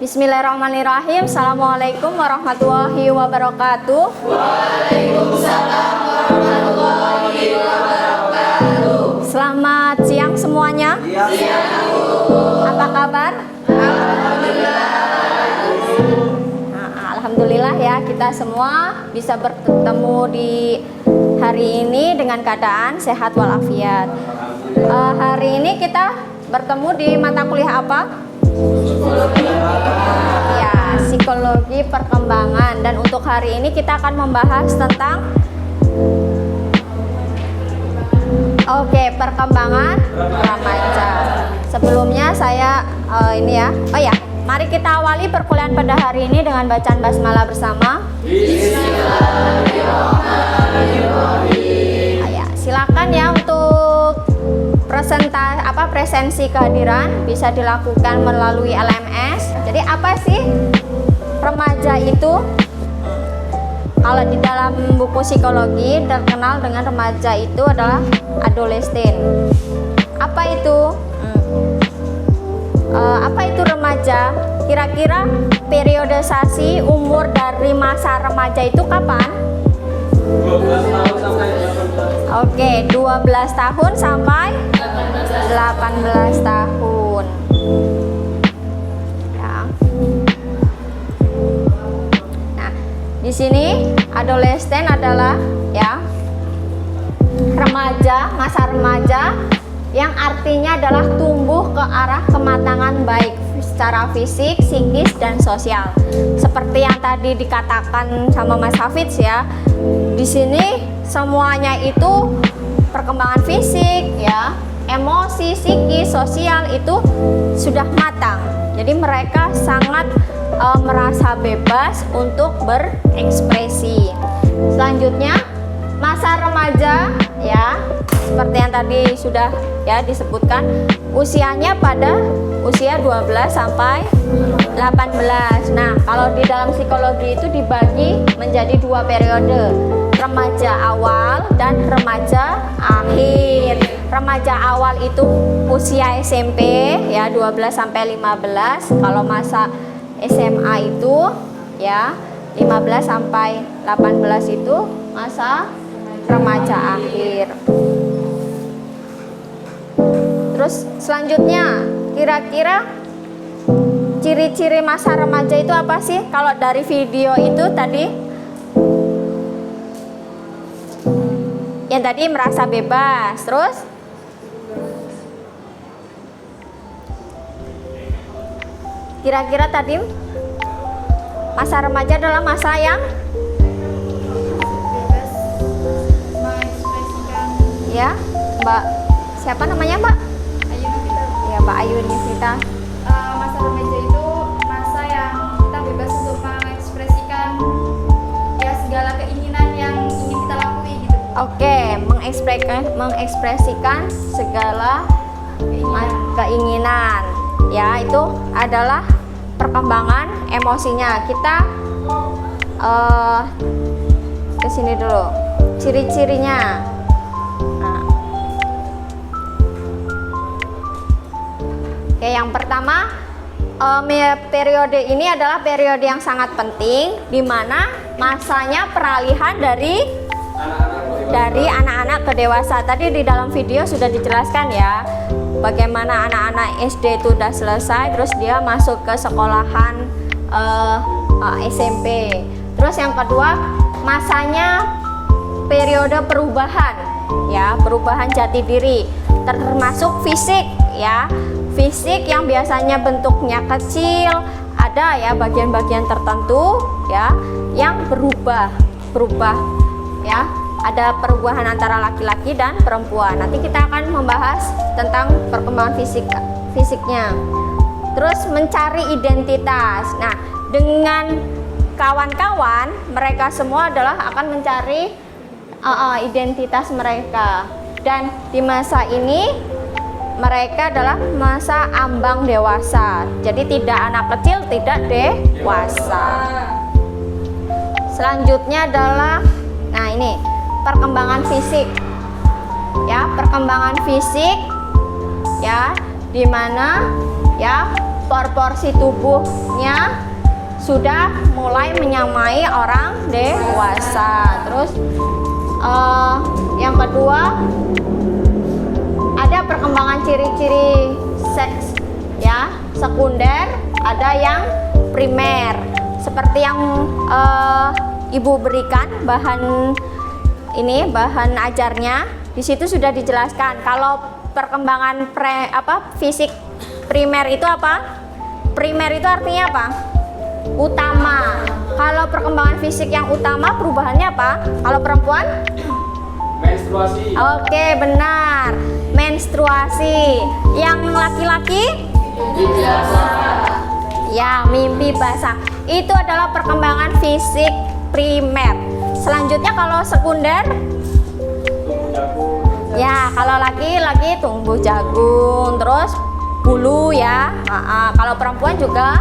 Bismillahirrahmanirrahim. Assalamualaikum warahmatullahi wabarakatuh. Waalaikumsalam warahmatullahi wabarakatuh. Selamat siang semuanya. Siang. Apa kabar? Alhamdulillah. Alhamdulillah ya, kita semua bisa bertemu di hari ini dengan keadaan sehat walafiat. Hari ini kita bertemu di mata kuliah apa? Ya, psikologi perkembangan. Dan untuk hari ini kita akan membahas tentang perkembangan remaja. Sebelumnya saya mari kita awali perkuliahan pada hari ini dengan bacaan basmalah bersama. Bismillahirrahmanirrahim. Silakan ya untuk presensi kehadiran bisa dilakukan melalui LMS. Jadi apa sih remaja itu? Kalau di dalam buku psikologi terkenal dengan remaja itu adalah adolescent. Apa itu? Apa itu remaja? Kira-kira periodisasi umur dari masa remaja itu kapan? 12 tahun sampai 18. Oke, 12 tahun sampai 18 tahun. Ya. Nah, di sini adolescent adalah remaja, masa remaja yang artinya adalah tumbuh ke arah kematangan baik secara fisik, psikis, dan sosial. Seperti yang tadi dikatakan sama Mas Hafiz ya. Di sini semuanya itu perkembangan fisik ya, emosi, psikis, sosial itu sudah matang. Jadi mereka sangat merasa bebas untuk berekspresi. Selanjutnya masa remaja ya, seperti yang tadi sudah disebutkan, usianya pada usia 12 sampai 18. Nah, kalau di dalam psikologi itu dibagi menjadi dua periode, remaja awal dan remaja akhir. Remaja awal itu usia SMP ya 12 sampai 15. Kalau masa SMA itu ya 15 sampai 18 itu masa remaja akhir. Terus selanjutnya, kira-kira ciri-ciri masa remaja itu apa sih? Kalau dari video itu tadi yang tadi merasa bebas. Terus kira-kira tadi masa remaja adalah masa yang bebas mengekspresikan. Ya, Mbak siapa namanya, Mbak? Ayu Novita. Ya, Mbak Ayu Nifita. Masa remaja itu masa yang kita bebas untuk mengekspresikan ya segala keinginan yang ingin kita lakui gitu. Oke, mengekspresikan segala keinginan. Ya, itu adalah perkembangan emosinya. Kita ke sini dulu. Ciri-cirinya. Nah. Oke, yang pertama, periode ini adalah periode yang sangat penting, di mana masanya peralihan dari anak-anak ke dewasa. Tadi di dalam video sudah dijelaskan ya, bagaimana anak-anak SD itu sudah selesai, terus dia masuk ke sekolahan SMP. Terus yang kedua, masanya periode perubahan ya, perubahan jati diri, termasuk fisik ya. Fisik yang biasanya bentuknya kecil, ada ya bagian-bagian tertentu ya yang berubah ya. Ada perubahan antara laki-laki dan perempuan. Nanti kita akan membahas tentang perkembangan fisiknya. Terus mencari identitas. Nah, dengan kawan-kawan mereka semua adalah akan mencari identitas mereka. Dan di masa ini mereka adalah masa ambang dewasa. Jadi tidak anak kecil, tidak dewasa. Selanjutnya adalah perkembangan fisik. Ya, perkembangan fisik ya, di mana ya proporsi tubuhnya sudah mulai menyamai orang dewasa. Terus yang kedua, ada perkembangan ciri-ciri seks ya, sekunder, ada yang primer. Seperti yang Ibu berikan bahan bahan ajarnya, di situ sudah dijelaskan kalau perkembangan fisik primer itu apa? Primer itu artinya apa? Utama. Kalau perkembangan fisik yang utama perubahannya apa? Kalau perempuan? Menstruasi. Oke, benar. Menstruasi. Yang laki-laki? Ya, mimpi basah. Itu adalah perkembangan fisik primer. Selanjutnya kalau sekunder? Tumbuh jagung. Ya, kalau laki-laki tumbuh jagung, terus bulu ya. Kalau perempuan juga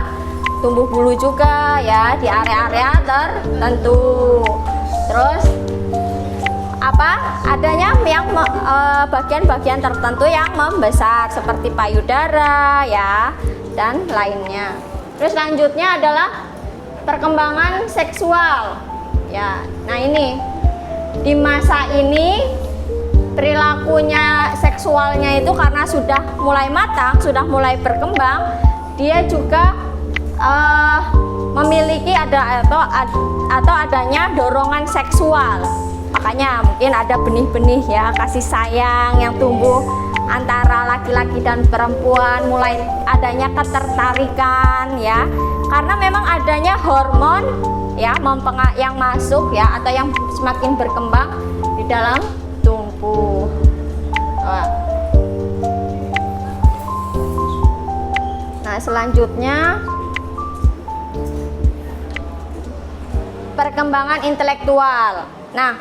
tumbuh bulu juga ya di area-area tertentu. Terus adanya yang bagian-bagian tertentu yang membesar seperti payudara ya dan lainnya. Terus selanjutnya adalah perkembangan seksual ya. Nah, ini di masa ini perilakunya seksualnya itu karena sudah mulai matang, sudah mulai berkembang, dia juga memiliki atau adanya dorongan seksual. Makanya mungkin ada benih-benih ya kasih sayang yang tumbuh antara laki-laki dan perempuan, mulai adanya ketertarikan ya, karena memang adanya hormon ya yang masuk ya atau yang semakin berkembang di dalam tubuh. Nah, selanjutnya perkembangan intelektual. Nah,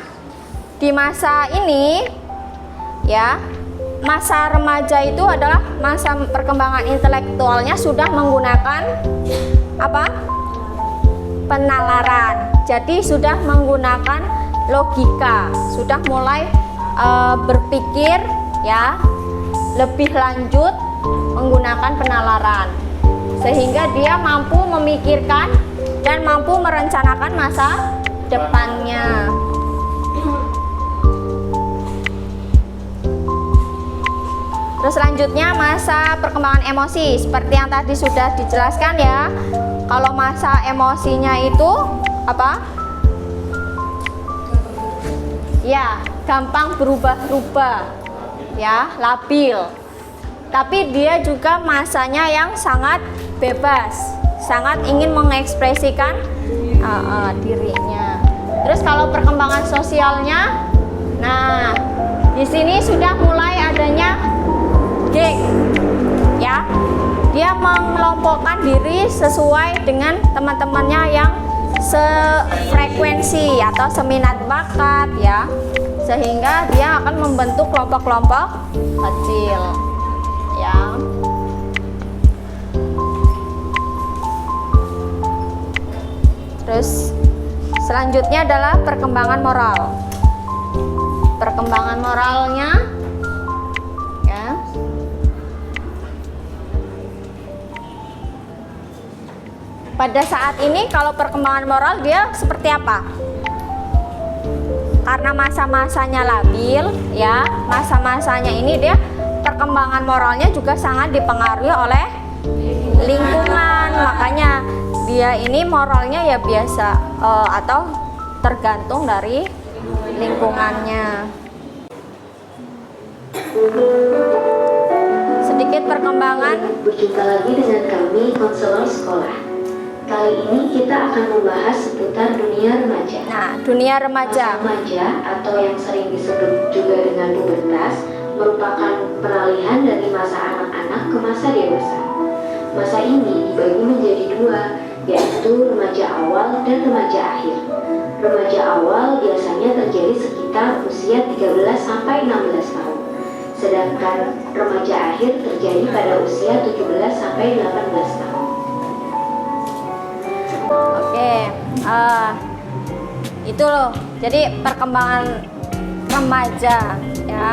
di masa ini ya, masa remaja itu adalah masa perkembangan intelektualnya sudah menggunakan apa? Penalaran. Jadi sudah menggunakan logika, sudah mulai berpikir ya lebih lanjut menggunakan penalaran, sehingga dia mampu memikirkan dan mampu merencanakan masa depannya. Terus selanjutnya masa perkembangan emosi, seperti yang tadi sudah dijelaskan ya. Kalau masa emosinya itu apa? Ya, gampang berubah-ubah ya, labil. Tapi dia juga masanya yang sangat bebas, sangat ingin mengekspresikan dirinya. Terus kalau perkembangan sosialnya, nah di sini sudah mulai adanya geng ya, dia mengelompokkan diri sesuai dengan teman-temannya yang sefrekuensi atau seminat bakat ya, sehingga dia akan membentuk kelompok-kelompok kecil ya. Terus selanjutnya adalah perkembangan moral. Perkembangan moralnya ya, pada saat ini kalau perkembangan moral dia seperti apa? Karena masa-masanya labil ya, masa-masanya ini dia perkembangan moralnya juga sangat dipengaruhi oleh lingkungan. Makanya dia ini moralnya ya biasa atau tergantung dari lingkungannya. Sedikit perkembangan. Berjumpa lagi dengan kami konselor sekolah. Kali ini kita akan membahas seputar dunia remaja. Nah, dunia remaja. Masa remaja atau yang sering disebut juga dengan pubertas merupakan peralihan dari masa anak-anak ke masa dewasa. Masa ini dibagi menjadi dua, yaitu remaja awal dan remaja akhir. Remaja awal biasanya terjadi sekitar usia 13 sampai 16 tahun. Sedangkan remaja akhir terjadi pada usia 17 sampai 18 tahun. Oke, itu loh. Jadi perkembangan remaja ya.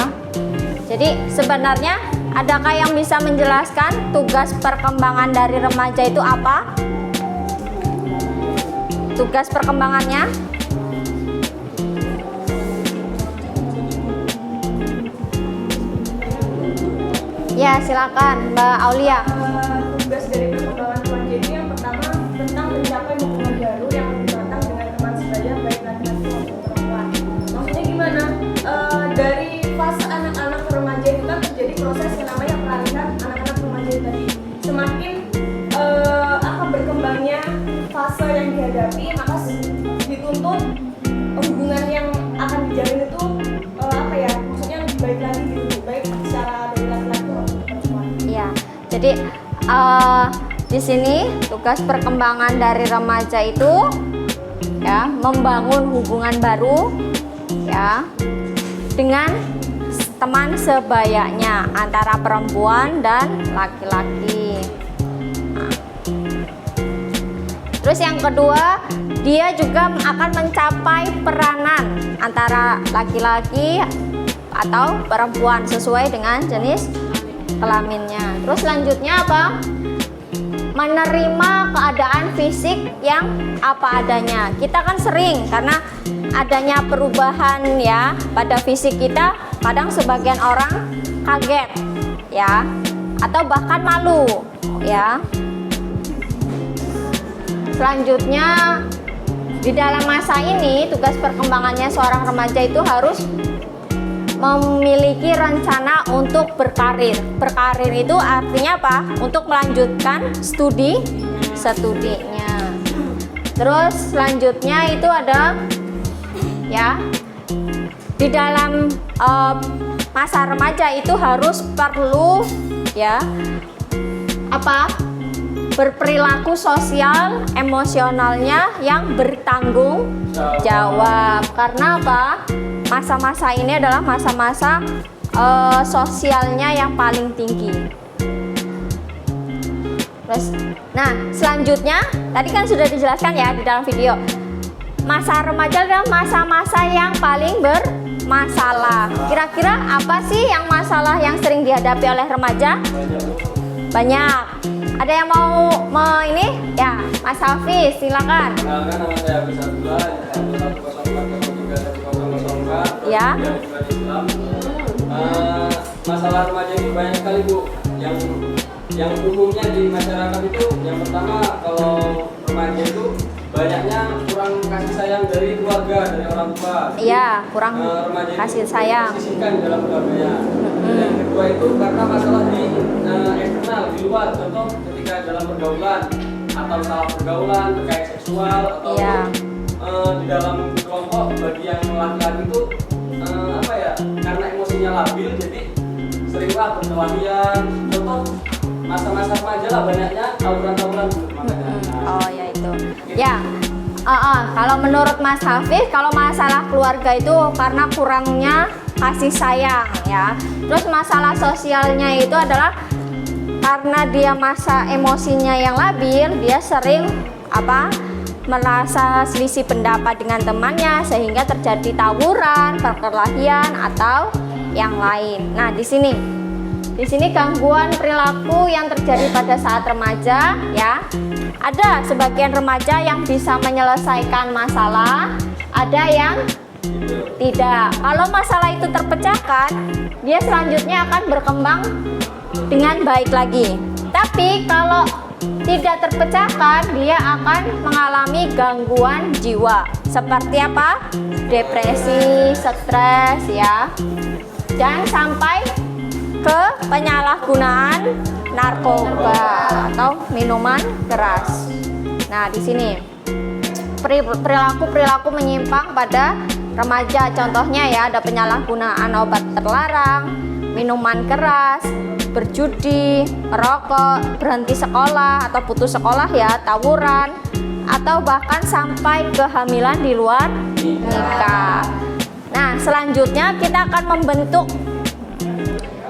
Jadi sebenarnya Adakah yang bisa menjelaskan tugas perkembangan dari remaja itu apa? Tugas perkembangannya? Ya, silakan Mbak Aulia. Tugas dari perkembangan remaja ini yang pertama tentang mencapai hubungan baru yang lebih matang dengan teman sebaya baik laki-laki maupun perempuan. Maksudnya gimana? Dari fase anak-anak ke remaja itu kan terjadi proses yang namanya peralihan anak-anak remaja tadi. Semakin berkembangnya fase yang dihadapi, maka dituntut hubungan yang akan dijalin itu maksudnya lebih baik lagi gitu, baik secara dari laki-laki maupun perempuan. Ya, jadi di sini tugas perkembangan dari remaja itu ya membangun hubungan baru ya dengan teman sebayanya antara perempuan dan laki-laki. Nah. Terus yang kedua, dia juga akan mencapai peranan antara laki-laki atau perempuan sesuai dengan jenis kelaminnya. Terus selanjutnya apa? Menerima keadaan fisik yang apa adanya. Kita kan sering karena adanya perubahan ya pada fisik kita, kadang sebagian orang kaget ya atau bahkan malu ya. Selanjutnya di dalam masa ini tugas perkembangannya seorang remaja itu harus memiliki rencana untuk berkarir. Berkarir itu artinya apa? Untuk melanjutkan studinya. Terus selanjutnya itu ada ya di dalam masa remaja itu harus perlu ya berperilaku sosial emosionalnya yang bertanggung jawab. Karena apa? Masa-masa ini adalah masa-masa sosialnya yang paling tinggi. Terus, nah selanjutnya tadi kan sudah dijelaskan ya di dalam video. Masa remaja adalah masa-masa yang paling bermasalah. Kira-kira apa sih yang masalah yang sering dihadapi oleh remaja? Banyak. Ada yang mau ini? Ya, Mas Hafiz, silakan. Kenalkan, nama saya Hafiz Abdullah, 104 Ya. Islam. Masalah remaja ini banyak sekali Bu. Yang umumnya di masyarakat itu, yang pertama kalau remaja itu banyaknya kurang kasih sayang dari keluarga, dari orang tua. Iya, kurang kasih sayang. Disisihkan dalam keluarganya. Yang kedua itu karena masalah di eksternal, di luar. Contoh ketika dalam pergaulan atau salah pergaulan terkait seksual atau di dalam kelompok bagi yang laki-laki itu karena emosinya labil jadi seringlah perkelahian. Contoh masa-masa remaja lah banyaknya tawuran-tawuran makanya. Oh ya itu. Ya. Kalau menurut Mas Hafiz, kalau masalah keluarga itu karena kurangnya kasih sayang ya. Terus masalah sosialnya itu adalah karena dia masa emosinya yang labil, dia sering merasa selisih pendapat dengan temannya sehingga terjadi tawuran, perkelahian atau yang lain. Nah, di sini gangguan perilaku yang terjadi pada saat remaja ya. Ada sebagian remaja yang bisa menyelesaikan masalah, ada yang tidak. Kalau masalah itu terpecahkan, dia selanjutnya akan berkembang dengan baik lagi. Tapi kalau tidak terpecahkan, dia akan mengalami gangguan jiwa. Seperti apa? Depresi, stres ya. Dan sampai ke penyalahgunaan narkoba atau minuman keras. Nah, di sini perilaku menyimpang pada remaja. Contohnya ya, ada penyalahgunaan obat terlarang, minuman keras, berjudi, merokok, berhenti sekolah atau putus sekolah ya, tawuran, atau bahkan sampai kehamilan di luar nikah. Nah, selanjutnya kita akan membentuk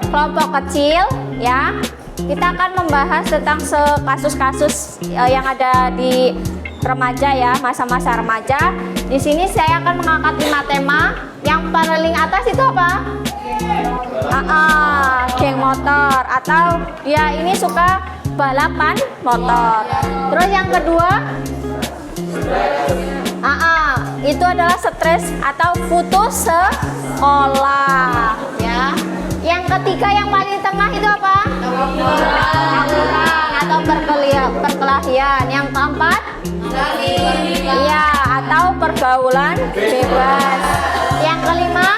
kelompok kecil ya. Kita akan membahas tentang kasus-kasus yang ada di remaja ya, masa-masa remaja. Di sini saya akan mengangkat 5 tema. Yang paling atas itu apa? Geng motor, atau dia ini suka balapan motor. Terus yang kedua, itu adalah stres atau putus sekolah, ya. Yang ketiga yang paling tengah itu apa? Tawuran atau perkelahian. Yang keempat, iya, atau pergaulan bebas. Yang kelima,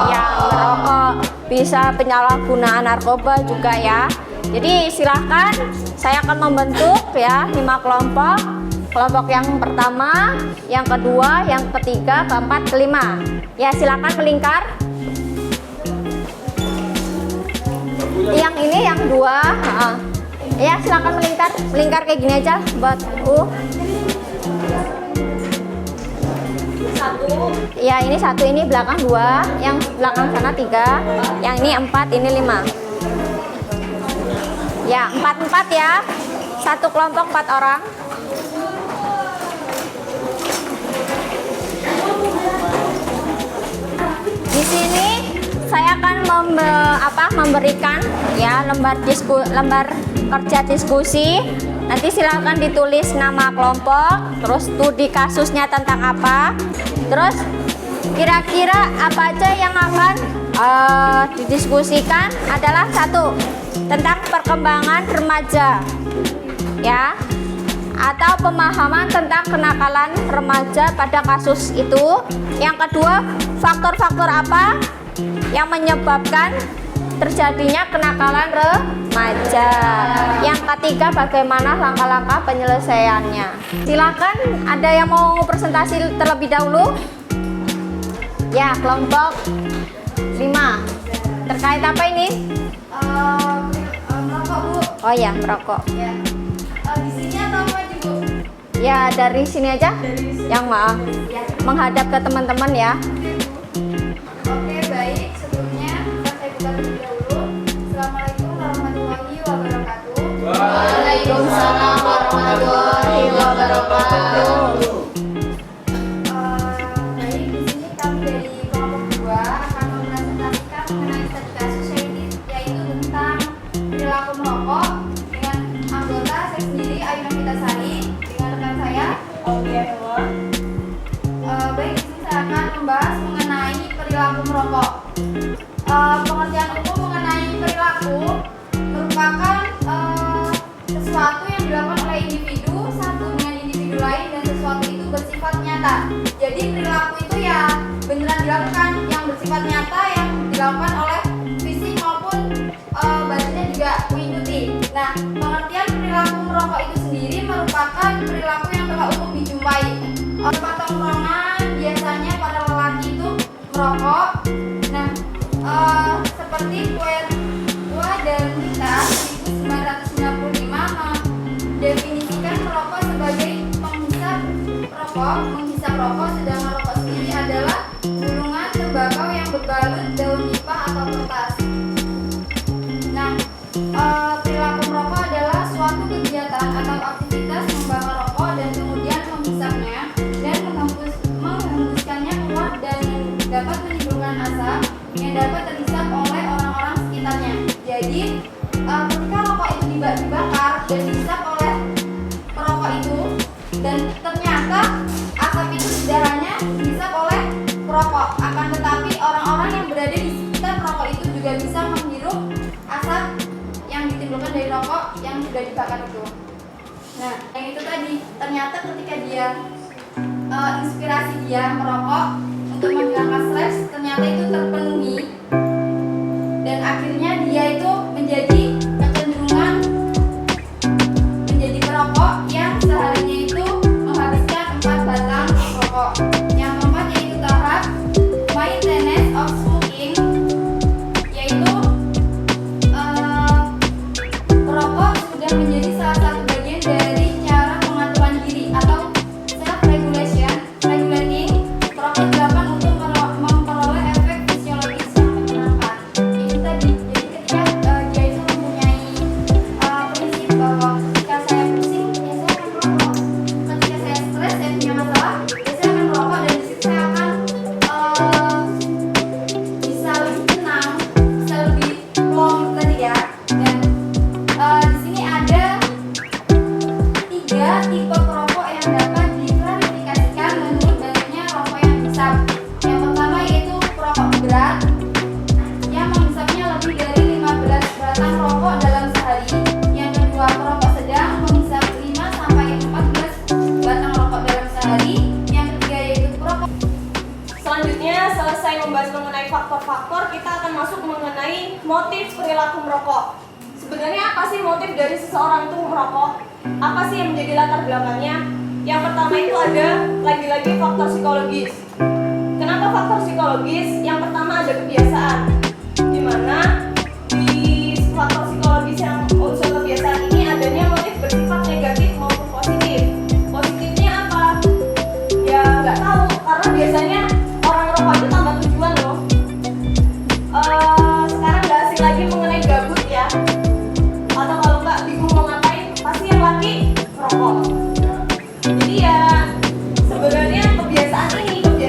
ya, merokok. Bisa penyalahgunaan narkoba juga ya. Jadi silahkan, saya akan membentuk ya 5 kelompok. Kelompok yang pertama, yang kedua, yang ketiga, keempat, kelima. Ya, silakan melingkar. Yang ini yang dua, ya silakan melingkar kayak gini aja buat ya, ini satu, ini belakang 2, yang belakang sana 3, yang ini 4, ini 5. Ya, 4-4 ya. Satu kelompok 4 orang. Di sini saya akan memberikan ya lembar kerja diskusi. Nanti silakan ditulis nama kelompok, terus studi kasusnya tentang apa, terus kira-kira apa aja yang akan didiskusikan adalah satu, tentang perkembangan remaja ya, atau pemahaman tentang kenakalan remaja pada kasus itu. Yang kedua, faktor-faktor apa yang menyebabkan terjadinya kenakalan remaja. Yang ketiga, bagaimana langkah-langkah penyelesaiannya. Silakan, ada yang mau presentasi terlebih dahulu? Ya, kelompok 5. Terkait apa ini? Merokok, Bu. Oh ya, merokok. Ya. Di sini atau apa aja, Bu? Ya, dari sini aja. Yang maaf. Ya. Menghadap ke teman-teman ya. Oke, baik. Sebelumnya saya buka terlebih dahulu. Assalamualaikum warahmatullahi wabarakatuh. Waalaikumsalam warahmatullahi wabarakatuh. Baik, di sini kami dari kelompok 2 akan mempresentasikan mengenai studi kasus yaitu tentang perilaku merokok dengan anggota saya sendiri, Ayu Novitasari, dengan rekan saya. Baik, di sini saya akan membahas mengenai perilaku merokok. Pengertian umum mengenai perilaku merupakan sesuatu yang dilakukan oleh individu satu dengan individu lain, dan sesuatu itu bersifat nyata. Jadi perilaku itu ya beneran dilakukan, yang bersifat nyata, yang dilakukan oleh fisik maupun batinnya juga mengikuti. Nah, pengertian perilaku merokok itu sendiri merupakan perilaku yang telah umum dijumpai. Tempat tongkrongan biasanya para lelaki itu merokok. Nah, seperti Puertua dan Nita 1995 mendefinisikan merokok sebagai menghisap rokok, sedangkan rokok sendiri adalah gulungan tembakau yang berbalut daun nipah atau kertas. Nah, perilaku merokok adalah suatu kegiatan atau aktivitas membakar rokok dan kemudian menghisapnya dan menghembuskannya keluar, dan dapat menimbulkan asap yang dapat terhisap oleh orang-orang sekitarnya. Jadi ketika rokok itu dibakar dan dihisap oleh perokok itu, dan ternyata asap itu tidak hanya dihisap oleh perokok, akan tetapi orang-orang yang berada di sekitar perokok itu juga bisa menghirup asap yang ditimbulkan dari rokok yang sudah dibakar itu. Nah, yang itu tadi, ternyata ketika dia inspirasi dia merokok untuk menghilangkan stres, ternyata itu terpenuhi, dan akhirnya dia itu menjadi kecenderungan menjadi perokok yang seharinya itu menghabiskan 4 batang rokok. Yang keempat yaitu tahap maintenance of smoking, yaitu perokok sudah menjadi salah satu bagian dari cara pengaturan diri atau self regulating. Perokok dilakukan untuk memperoleh efek fisiologis yang menyenangkan. Itu tadi. Jadi ketika perilaku merokok. Sebenarnya apa sih motif dari seseorang itu merokok? Apa sih yang menjadi latar belakangnya? Yang pertama itu ada lagi-lagi faktor psikologis. Kenapa faktor psikologis? Yang pertama ada kebiasaan, di mana di faktor psikologis yang unsur kebiasaan ini adanya motif bersifat negatif maupun positif. Positifnya apa? Ya nggak tahu, karena biasanya orang rokok itu tambah tujuan loh. Sekarang nggak asing lagi mengenai gabut ya, atau kalau nggak bingung mau ngapain, pasti yang laki rokok. Jadi ya sebenarnya kebiasaan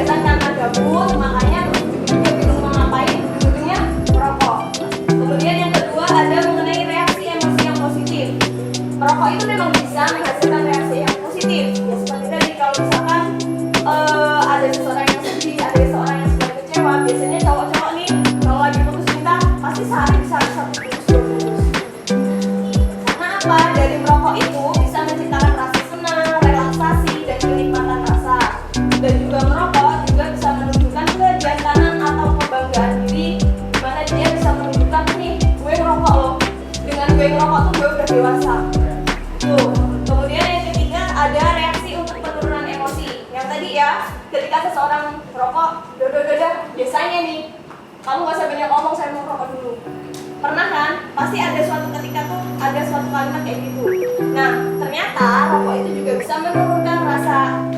karena gabut, makanya juga bingung mau ngapain, ujung-ujungnya merokok. Kemudian yang kedua ada mengenai reaksi emosi yang positif. Merokok itu memang bisa menghasilkan reaksi yang positif. Ya seperti tadi, kalau misalkan ada seseorang yang sedih, ada seseorang yang sedang kecewa, biasanya cowok-cowok nih kalau lagi putus cinta pasti sehari bisa 1 bungkus 2 bungkus. Karena apa? Dari merokok itu bisa menciptakan rasa senang, relaksasi, dan kenikmatan rasa. Dan juga merokok juga bisa menunjukkan kejantanan atau kebanggaan diri, di mana dia bisa menunjukkan nih, gue ngerokok loh. Dengan gue ngerokok tuh gue udah dewasa. Tuh. Kemudian yang ketiga ada reaksi untuk penurunan emosi. Yang tadi ya, ketika seseorang merokok, biasanya nih, kamu gak usah banyak ngomong, saya mau merokok dulu. Pernah kan? Pasti ada suatu ketika tuh ada suatu kalimat kayak gitu. Nah, ternyata rokok itu juga bisa menurunkan rasa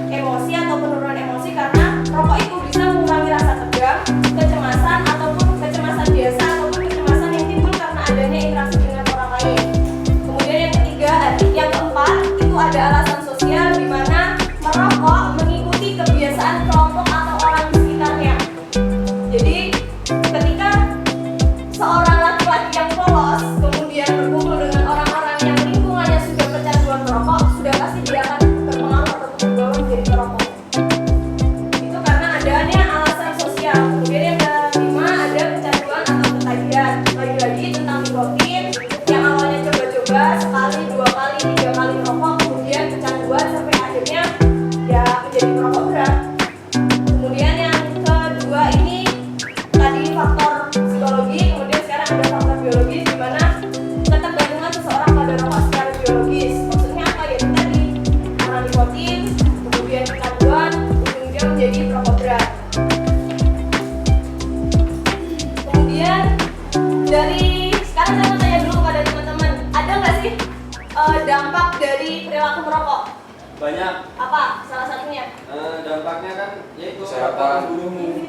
emosi atau penurunan emosi, karena rokok itu bisa mengurangi rasa tegang, kecemasan ataupun kecemasan biasa ataupun kecemasan yang timbul karena adanya interaksi dengan orang lain. Kemudian yang ketiga, yang keempat itu ada alasan sosial, di mana merokok mengikuti kebiasaan kelompok atau orang di sekitarnya. Jadi ketika seorang laki-laki yang polos kemudian berkumpul dengan orang-orang yang lingkungannya sudah kecanduan merokok, sudah pasti dia akan terpengaruh atau terbawa menjadi perokok. Itu karena adanya alasan sosial. Kemudian yang kelima ada kecanduan atau ketagihan. Lagi-lagi tentang nikotin, yang awalnya coba-coba sekali, 2 kali, 3 kali merokok, kemudian kecanduan sampai akhirnya ya menjadi perokok berat. Kemudian yang kedua ini tadi faktor psikologi, kemudian sekarang ada faktor biologis, di mana ketergantungan seseorang pada rokok secara biologis. Maksudnya apa ya? Tadi karena nikotin, kemudian kecanduan, ujung-ujungnya menjadi perokok berat. Kemudian dari sekarang saya mau tanya dulu pada teman-teman, ada nggak sih dampak dari perilaku merokok? Banyak. Apa salah satunya? Dampaknya kan yaitu Kesehatan.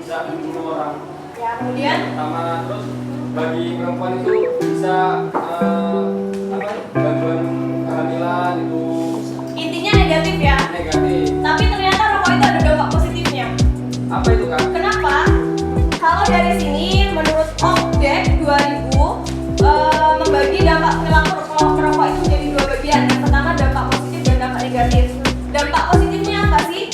bisa membunuh orang. Ya, kemudian Sama terus bagi perempuan itu bisa gangguan kehamilan itu intinya negatif ya. negatif. Tapi ternyata rokok itu ada dampak positifnya. Apa itu Kak? Kenapa? Kalau dari sini menurut OCDE 2000 membagi dampak perilaku merokok itu menjadi 2 bagian. Yang pertama dampak positif dan dampak negatif. Dampak positifnya apa sih?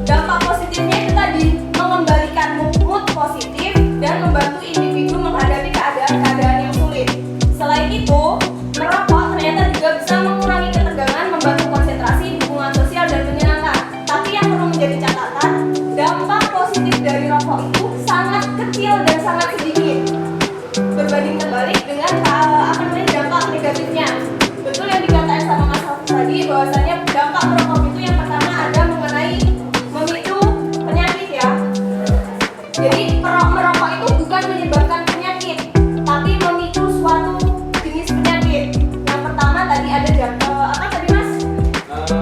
Dampak positifnya itu tadi mengembalikan mood positif dan membantu individu menghadapi keadaan-keadaan yang sulit. Selain itu, merokok ternyata juga bisa mengurangi ketegangan, membantu konsentrasi, hubungan sosial, dan menyenangkan. Tapi yang perlu menjadi catatan, dampak positif dari rokok itu sangat kecil dan sangat sedikit, berbanding terbalik dengan dampak negatifnya. Betul yang dikatakan sama Mas Hafiz tadi, bahwasanya dampak merokok itu yang pertama ada mengenai memicu penyakit ya. Jadi merokok itu bukan menyebabkan penyakit, tapi memicu suatu jenis penyakit. Yang pertama tadi ada apa tadi Mas?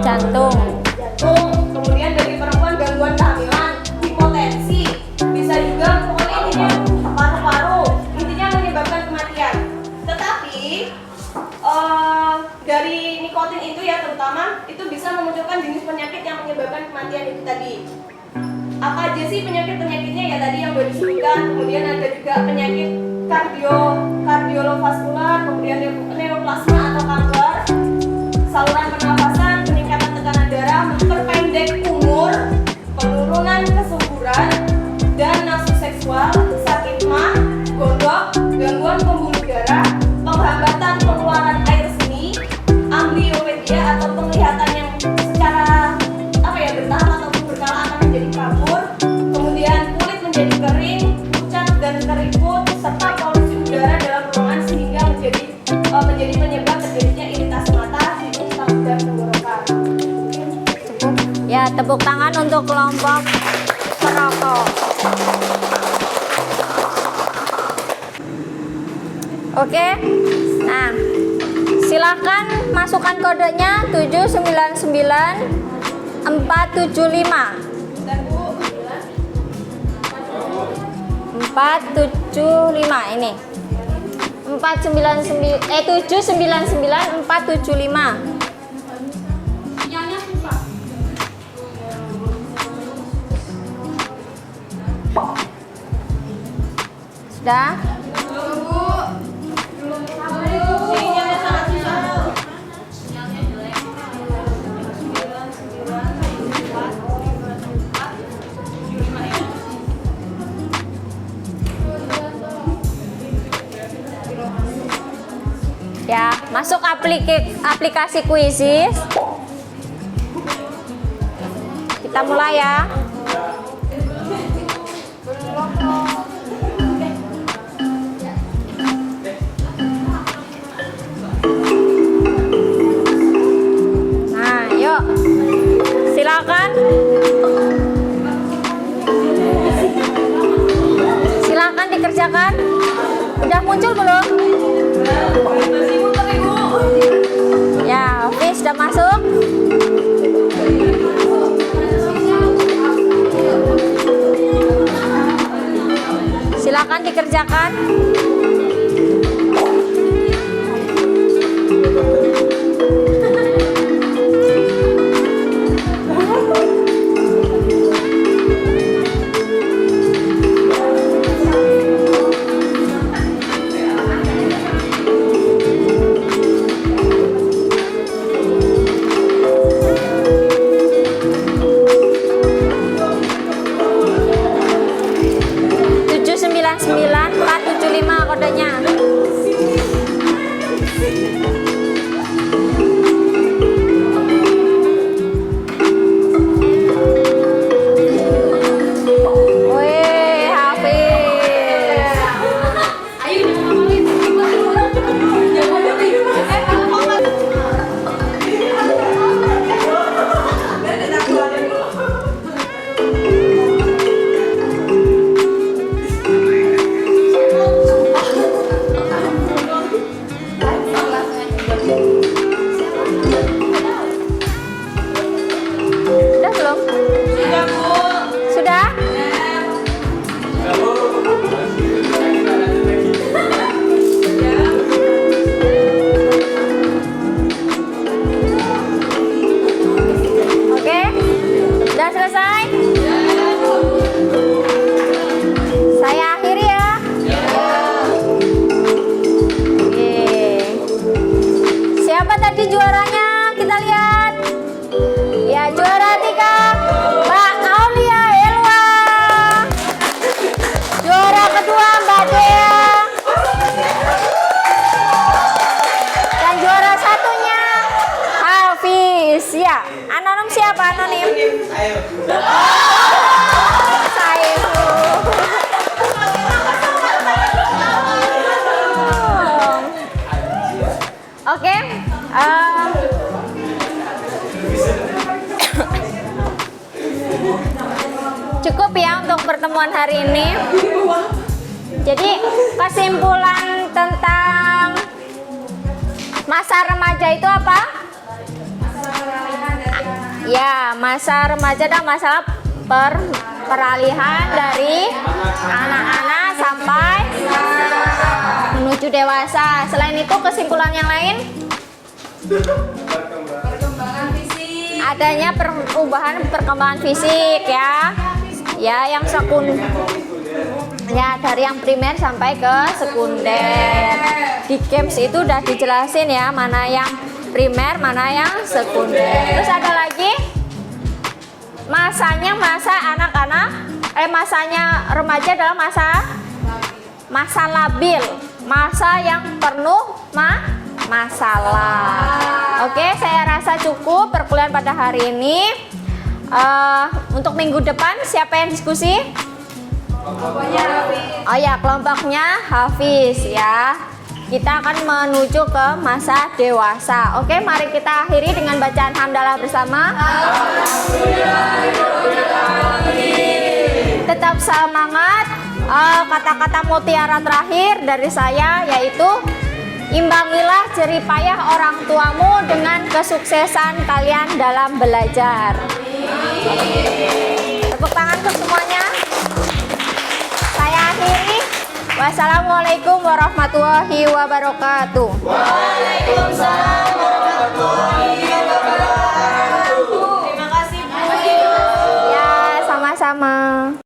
Jantung. Jantung. Kemudian dari perempuan gangguan kehamilan, hipotensi, bisa juga pokoknya intinya paru-paru, intinya menyebabkan kematian. Tetapi dari nikotin itu ya terutama itu bisa memunculkan jenis penyakit yang menyebabkan kematian itu tadi. Apa aja sih penyakit-penyakitnya ya tadi yang udah disebutkan. Kemudian ada juga penyakit kardiovaskular, kemudian neoplasma atau kanker, saluran pernapasan, peningkatan tekanan darah, memperpendek umur, penurunan kesuburan dan nafsu seksual, sakit mah, gondok, gangguan pembuluh darah, penghambatan pengeluaran air seni, ambliopedia atau penglihatan yang secara bertahap ataupun berkala akan menjadi kabur, kemudian kulit menjadi kering, pucat dan keriput, serta polusi udara dalam ruangan dan tenggorokan. Ya, tepuk tangan untuk kelompok perokok. Oke, nah silakan masukkan kodenya 799475. 475 ini 799475. Sudah? Ya, masuk aplikasi Quizzes. Kita mulai ya. Nah, yuk. Silakan. Silakan dikerjakan. Udah muncul belum? Ya, Hafiz sudah masuk. Silakan dikerjakan. Kodenya. Wih, Hafiz. Sudah belum? Sudah, Bu. Sudah? Oke? Sudah selesai? Saya akhiri ya. Oke. Siapa tadi juaranya? Kita lihat. Ya, juara 3 Mbak Aulia Elwa. Juara kedua Mbak Dea. Dan juara satunya Hafiz. Ya, anonim siapa anonim? Oke. Cukup ya untuk pertemuan hari ini. Jadi kesimpulan tentang masa remaja itu apa? Ya, masa remaja adalah masalah peralihan dari anak-anak sampai menuju dewasa. Selain itu kesimpulan yang lain? Perkembangan fisik. Adanya perubahan perkembangan fisik ya. Ya, yang ya dari yang primer sampai ke sekunder. Di games itu udah dijelasin ya, mana yang primer, mana yang sekunder. Terus ada lagi masanya masa anak-anak, masanya remaja adalah masa labil, masa yang penuh masalah. Oke, saya rasa cukup perkuliahan pada hari ini. Untuk minggu depan siapa yang diskusi? Oh ya, kelompoknya Hafiz ya. Kita akan menuju ke masa dewasa. Oke, mari kita akhiri dengan Alhamdulillah bersama. Tetap semangat. Kata-kata mutiara terakhir dari saya yaitu imbangilah jerih payah orang tuamu dengan kesuksesan kalian dalam belajar. Tepuk tangan untuk semuanya. Saya akhiri. Wassalamualaikum warahmatullahi wabarakatuh. Waalaikumsalam warahmatullahi wabarakatuh. Terima kasih Bu. Ya, sama-sama.